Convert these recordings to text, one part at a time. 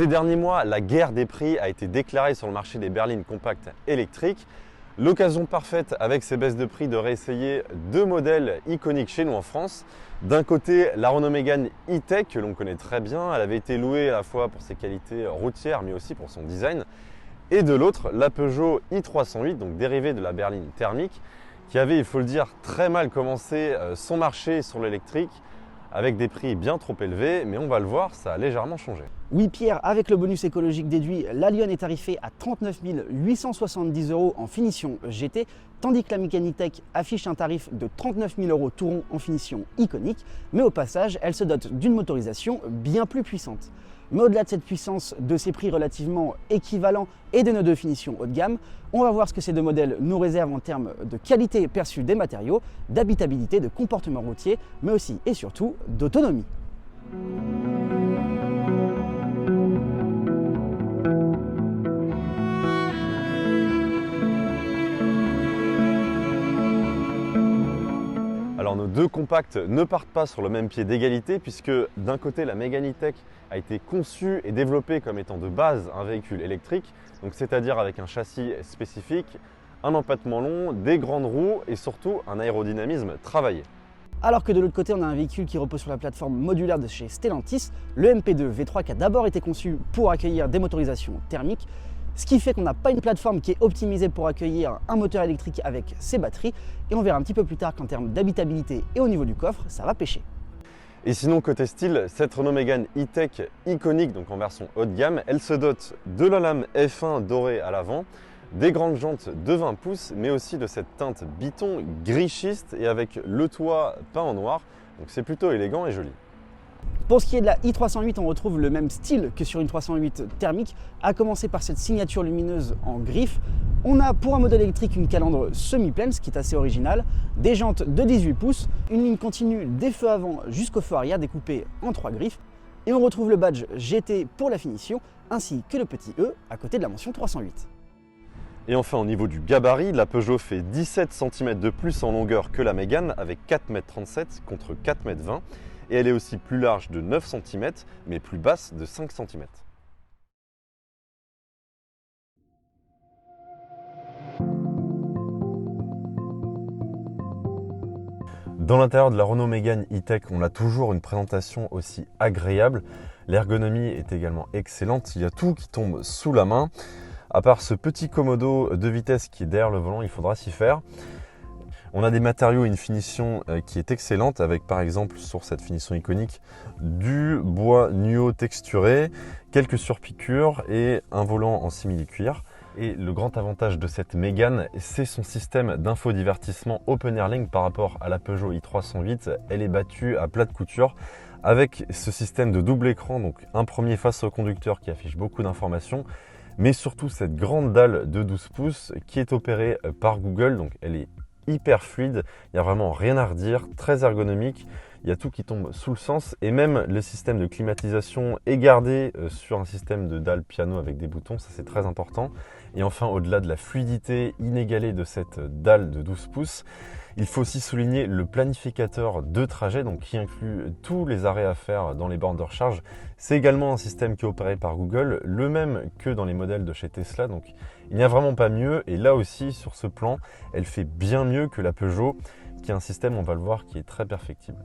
Ces derniers mois, la guerre des prix a été déclarée sur le marché des berlines compactes électriques. L'occasion parfaite avec ces baisses de prix de réessayer deux modèles iconiques chez nous en France. D'un côté, la Renault Mégane E-Tech que l'on connaît très bien. Elle avait été louée à la fois pour ses qualités routières mais aussi pour son design. Et de l'autre, la Peugeot i308, donc dérivée de la berline thermique, qui avait, il faut le dire, très mal commencé son marché sur l'électrique, avec des prix bien trop élevés, mais on va le voir, ça a légèrement changé. Oui Pierre, avec le bonus écologique déduit, la Lionne est tarifée à 39 870 € en finition GT, tandis que la Mégane E-Tech affiche un tarif de 39 000 € tout rond en finition iconique, mais au passage, elle se dote d'une motorisation bien plus puissante. Mais au-delà de cette puissance, de ces prix relativement équivalents et de nos deux finitions haut de gamme, on va voir ce que ces deux modèles nous réservent en termes de qualité perçue des matériaux, d'habitabilité, de comportement routier, mais aussi et surtout d'autonomie. Alors nos deux compacts ne partent pas sur le même pied d'égalité puisque d'un côté la Mégane E-Tech a été conçue et développée comme étant de base un véhicule électrique, donc c'est-à-dire avec un châssis spécifique, un empattement long, des grandes roues et surtout un aérodynamisme travaillé. Alors que de l'autre côté on a un véhicule qui repose sur la plateforme modulaire de chez Stellantis, le MP2 V3 qui a d'abord été conçu pour accueillir des motorisations thermiques, ce qui fait qu'on n'a pas une plateforme qui est optimisée pour accueillir un moteur électrique avec ses batteries, et on verra un petit peu plus tard qu'en termes d'habitabilité et au niveau du coffre, ça va pêcher. Et sinon côté style, cette Renault Mégane E-Tech iconique, donc en version haut de gamme, elle se dote de la lame F1 dorée à l'avant, des grandes jantes de 20 pouces, mais aussi de cette teinte biton gris schiste et avec le toit peint en noir, donc c'est plutôt élégant et joli. Pour ce qui est de la i308, on retrouve le même style que sur une 308 thermique, à commencer par cette signature lumineuse en griffe. On a pour un modèle électrique une calandre semi-pleine, ce qui est assez original, des jantes de 18 pouces, une ligne continue des feux avant jusqu'au feu arrière découpée en 3 griffes, et on retrouve le badge GT pour la finition, ainsi que le petit E à côté de la mention 308. Et enfin au niveau du gabarit, la Peugeot fait 17 cm de plus en longueur que la Mégane avec 4,37 m contre 4,20 m. Et elle est aussi plus large de 9 cm, mais plus basse de 5 cm. Dans l'intérieur de la Renault Mégane E-Tech, on a toujours une présentation aussi agréable. L'ergonomie est également excellente, il y a tout qui tombe sous la main. À part ce petit commodo de vitesse qui est derrière le volant, il faudra s'y faire. On a des matériaux et une finition qui est excellente avec par exemple sur cette finition iconique du bois nuo texturé, quelques surpiqûres et un volant en simili-cuir. Et le grand avantage de cette Mégane, c'est son système d'infodivertissement Open Airlink par rapport à la Peugeot i308. Elle est battue à plat de couture avec ce système de double écran, donc un premier face au conducteur qui affiche beaucoup d'informations, mais surtout cette grande dalle de 12 pouces qui est opérée par Google, donc elle est hyper fluide, il n'y a vraiment rien à redire, très ergonomique, il y a tout qui tombe sous le sens et même le système de climatisation est gardé sur un système de dalle piano avec des boutons, ça c'est très important. Et enfin au-delà de la fluidité inégalée de cette dalle de 12 pouces, il faut aussi souligner le planificateur de trajet donc qui inclut tous les arrêts à faire dans les bornes de recharge. C'est également un système qui est opéré par Google, le même que dans les modèles de chez Tesla, donc il n'y a vraiment pas mieux. Et là aussi sur ce plan, elle fait bien mieux que la Peugeot qui a un système, on va le voir, qui est très perfectible.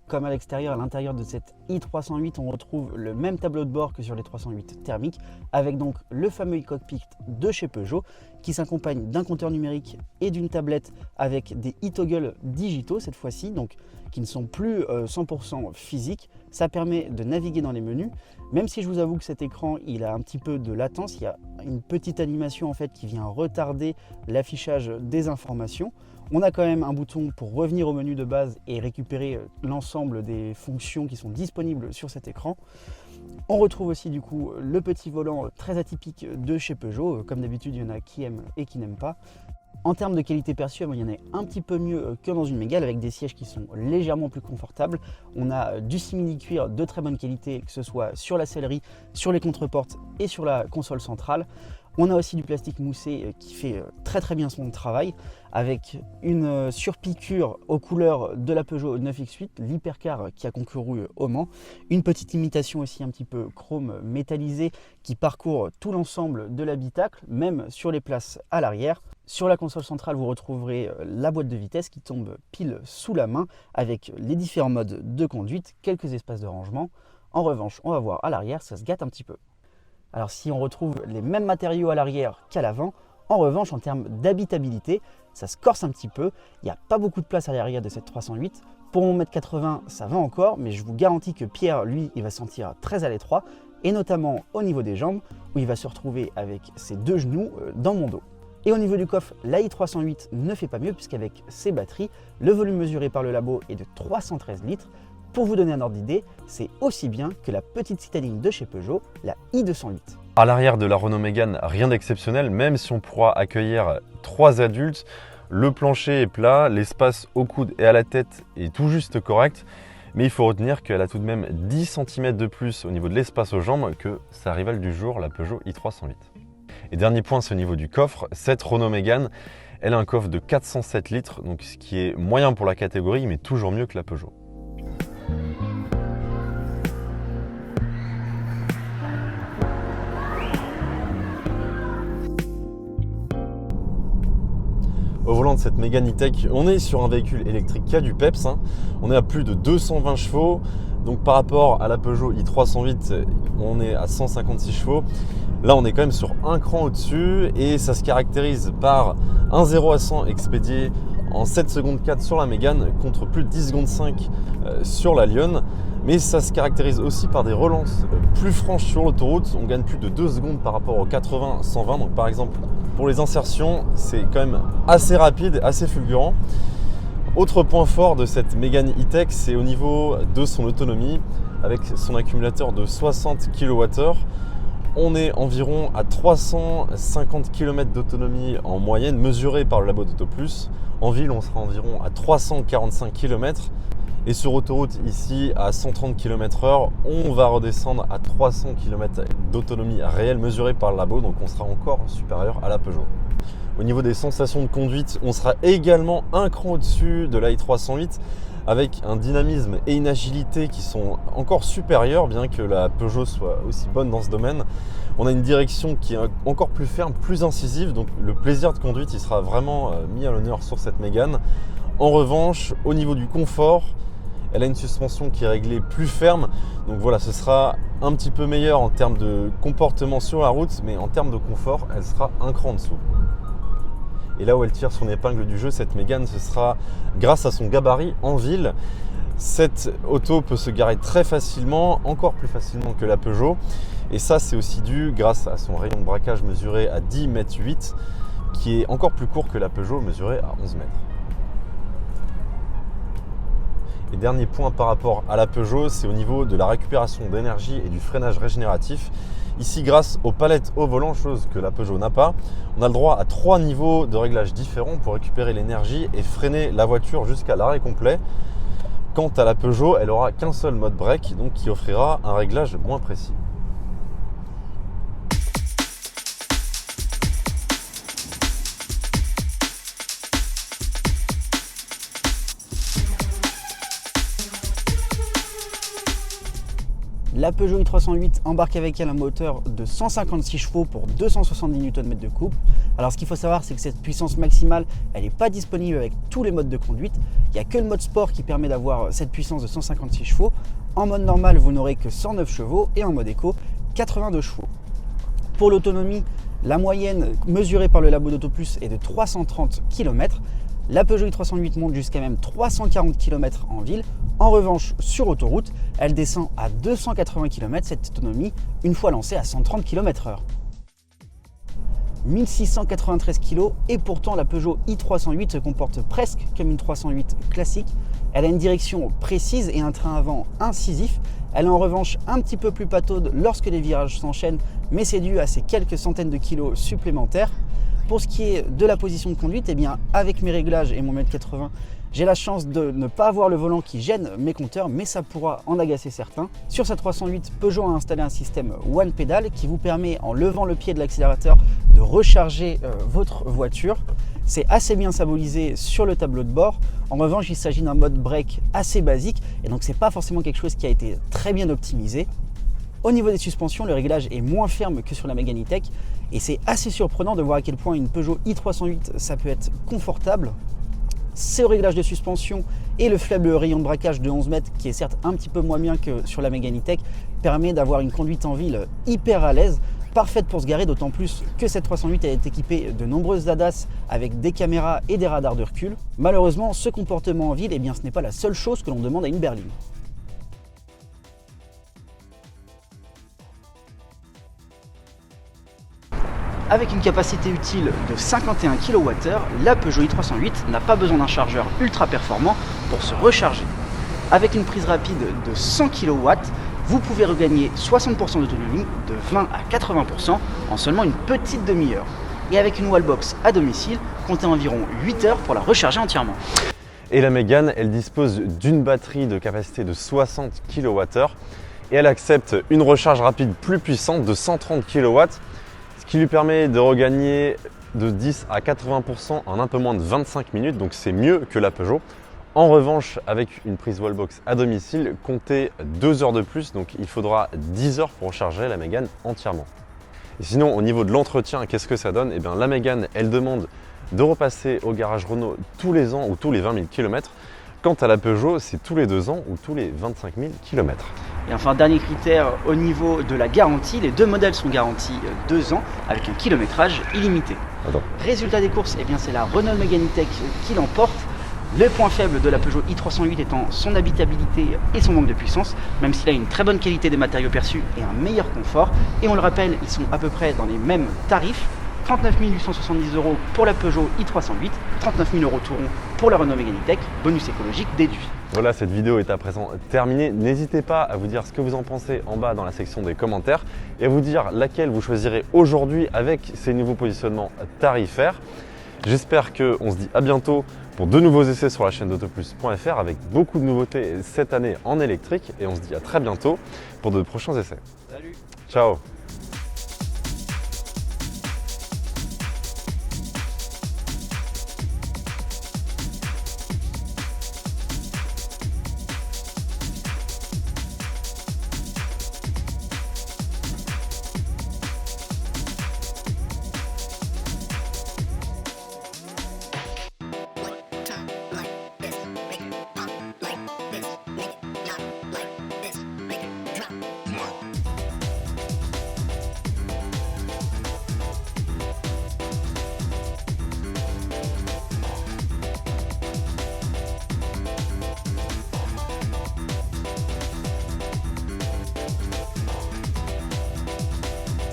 Comme à l'extérieur, à l'intérieur de cette i308, on retrouve le même tableau de bord que sur les 308 thermiques, avec donc le fameux e-cockpit de chez Peugeot, qui s'accompagne d'un compteur numérique et d'une tablette avec des e-toggles digitaux cette fois-ci, donc qui ne sont plus 100% physiques. Ça permet de naviguer dans les menus, même si je vous avoue que cet écran il a un petit peu de latence, il y a une petite animation en fait qui vient retarder l'affichage des informations. On a quand même un bouton pour revenir au menu de base et récupérer l'ensemble des fonctions qui sont disponibles sur cet écran. On retrouve aussi du coup le petit volant très atypique de chez Peugeot. Comme d'habitude, il y en a qui aiment et qui n'aiment pas. En termes de qualité perçue, il y en a un petit peu mieux que dans une Mégane avec des sièges qui sont légèrement plus confortables. On a du simili-cuir de très bonne qualité, que ce soit sur la sellerie, sur les contreportes et sur la console centrale. On a aussi du plastique moussé qui fait très bien son travail, avec une surpiqûre aux couleurs de la Peugeot 9X8, l'hypercar qui a concouru au Mans, une petite imitation aussi un petit peu chrome métallisé qui parcourt tout l'ensemble de l'habitacle, même sur les places à l'arrière. Sur la console centrale, vous retrouverez la boîte de vitesse qui tombe pile sous la main avec les différents modes de conduite, quelques espaces de rangement. En revanche, on va voir à l'arrière, ça se gâte un petit peu. Alors si on retrouve les mêmes matériaux à l'arrière qu'à l'avant, en revanche en termes d'habitabilité, ça se corse un petit peu. Il n'y a pas beaucoup de place à l'arrière de cette 308. Pour mon 1m80, ça va encore, mais je vous garantis que Pierre, lui, il va se sentir très à l'étroit, et notamment au niveau des jambes, où il va se retrouver avec ses deux genoux dans mon dos. Et au niveau du coffre, la i308 ne fait pas mieux, puisqu'avec ses batteries, le volume mesuré par le labo est de 313 litres. Pour vous donner un ordre d'idée, c'est aussi bien que la petite citadine de chez Peugeot, la i208. À l'arrière de la Renault Mégane, rien d'exceptionnel, même si on pourra accueillir 3 adultes. Le plancher est plat, l'espace au coude et à la tête est tout juste correct, mais il faut retenir qu'elle a tout de même 10 cm de plus au niveau de l'espace aux jambes que sa rivale du jour, la Peugeot i308. Et dernier point, c'est au niveau du coffre. Cette Renault Mégane, elle a un coffre de 407 litres, donc ce qui est moyen pour la catégorie, mais toujours mieux que la Peugeot. Au volant de cette Mégane E-Tech, on est sur un véhicule électrique qui a du peps. On est à plus de 220 chevaux. Donc par rapport à la Peugeot i308, on est à 156 chevaux. Là, on est quand même sur un cran au-dessus et ça se caractérise par un 0 à 100 expédié en 7 secondes 4 sur la Mégane contre plus de 10 secondes 5 sur la Lyon. Mais ça se caractérise aussi par des relances plus franches sur l'autoroute. On gagne plus de 2 secondes par rapport au 80-120. Donc par exemple, pour les insertions, c'est quand même assez rapide, assez fulgurant. Autre point fort de cette Mégane E-Tech, c'est au niveau de son autonomie. Avec son accumulateur de 60 kWh, on est environ à 350 km d'autonomie en moyenne, mesurée par le labo d'AutoPlus. En ville, on sera environ à 345 km. Et sur autoroute, ici, à 130 km/h, on va redescendre à 300 km d'autonomie réelle mesurée par le labo, donc on sera encore supérieur à la Peugeot. Au niveau des sensations de conduite, on sera également un cran au-dessus de la i308 avec un dynamisme et une agilité qui sont encore supérieurs, bien que la Peugeot soit aussi bonne dans ce domaine. On a une direction qui est encore plus ferme, plus incisive, donc le plaisir de conduite il sera vraiment mis à l'honneur sur cette Mégane. En revanche, au niveau du confort, elle a une suspension qui est réglée plus ferme, donc voilà, ce sera un petit peu meilleur en termes de comportement sur la route, mais en termes de confort, elle sera un cran en dessous. Et là où elle tire son épingle du jeu, cette Mégane, ce sera grâce à son gabarit en ville. Cette auto peut se garer très facilement, encore plus facilement que la Peugeot. Et ça, c'est aussi dû grâce à son rayon de braquage mesuré à 10,8 m, qui est encore plus court que la Peugeot mesurée à 11 mètres. Et dernier point par rapport à la Peugeot, c'est au niveau de la récupération d'énergie et du freinage régénératif. Ici, grâce aux palettes au volant, chose que la Peugeot n'a pas, on a le droit à 3 niveaux de réglage différents pour récupérer l'énergie et freiner la voiture jusqu'à l'arrêt complet. Quant à la Peugeot, elle aura qu'un seul mode break, donc qui offrira un réglage moins précis. La Peugeot i308 embarque avec elle un moteur de 156 chevaux pour 270 Nm de couple. Alors ce qu'il faut savoir, c'est que cette puissance maximale, elle n'est pas disponible avec tous les modes de conduite. Il n'y a que le mode sport qui permet d'avoir cette puissance de 156 chevaux. En mode normal, vous n'aurez que 109 chevaux et en mode éco, 82 chevaux. Pour l'autonomie, la moyenne mesurée par le labo d'AutoPlus est de 330 km. La Peugeot i308 monte jusqu'à même 340 km en ville. En revanche, sur autoroute, elle descend à 280 km cette autonomie, une fois lancée à 130 km/h. 1693 kg et pourtant la Peugeot i308 se comporte presque comme une 308 classique. Elle a une direction précise et un train avant incisif. Elle est en revanche un petit peu plus pataude lorsque les virages s'enchaînent, mais c'est dû à ces quelques centaines de kilos supplémentaires. Pour ce qui est de la position de conduite, eh bien, avec mes réglages et mon 1m80 m, j'ai la chance de ne pas avoir le volant qui gêne mes compteurs, mais ça pourra en agacer certains. Sur sa 308, Peugeot a installé un système One Pedal qui vous permet, en levant le pied de l'accélérateur, de recharger votre voiture. C'est assez bien symbolisé sur le tableau de bord. En revanche, il s'agit d'un mode break assez basique et donc c'est pas forcément quelque chose qui a été très bien optimisé. Au niveau des suspensions, le réglage est moins ferme que sur la Mégane E-Tech et c'est assez surprenant de voir à quel point une Peugeot i308 ça peut être confortable. C'est au réglage de suspension et le faible rayon de braquage de 11 mètres, qui est certes un petit peu moins bien que sur la Mégane E-Tech, permet d'avoir une conduite en ville hyper à l'aise, parfaite pour se garer, d'autant plus que cette 308 est équipée de nombreuses ADAS avec des caméras et des radars de recul. Malheureusement, ce comportement en ville, eh bien, ce n'est pas la seule chose que l'on demande à une berline. Avec une capacité utile de 51 kWh, la Peugeot i308 n'a pas besoin d'un chargeur ultra performant pour se recharger. Avec une prise rapide de 100 kW, vous pouvez regagner 60% d'autonomie, de 20 à 80% en seulement une petite demi-heure. Et avec une wallbox à domicile, comptez environ 8 heures pour la recharger entièrement. Et la Mégane, elle dispose d'une batterie de capacité de 60 kWh et elle accepte une recharge rapide plus puissante de 130 kW, ce qui lui permet de regagner de 10 à 80% en un peu moins de 25 minutes, donc c'est mieux que la Peugeot. En revanche, avec une prise wallbox à domicile, comptez 2 heures de plus, donc il faudra 10 heures pour recharger la Mégane entièrement. Et sinon, au niveau de l'entretien, qu'est-ce que ça donne? Eh bien, la Mégane, elle demande de repasser au garage Renault tous les ans ou tous les 20 000 km. Quant à la Peugeot, c'est tous les 2 ans ou tous les 25 000 km. Et enfin, dernier critère, au niveau de la garantie, les deux modèles sont garantis 2 ans avec un kilométrage illimité. Résultat des courses, eh bien, c'est la Renault Mégane E-Tech qui l'emporte. Le point faible de la Peugeot i308 étant son habitabilité et son manque de puissance, même s'il a une très bonne qualité des matériaux perçus et un meilleur confort. Et on le rappelle, ils sont à peu près dans les mêmes tarifs. 39 870 € pour la Peugeot i308, 39 000 € tout rond pour la Renault Mégane E-Tech, bonus écologique déduit. Voilà, cette vidéo est à présent terminée. N'hésitez pas à vous dire ce que vous en pensez en bas dans la section des commentaires et à vous dire laquelle vous choisirez aujourd'hui avec ces nouveaux positionnements tarifaires. J'espère qu'on se dit à bientôt pour de nouveaux essais sur la chaîne d'autoplus.fr avec beaucoup de nouveautés cette année en électrique et on se dit à très bientôt pour de prochains essais. Salut. Ciao.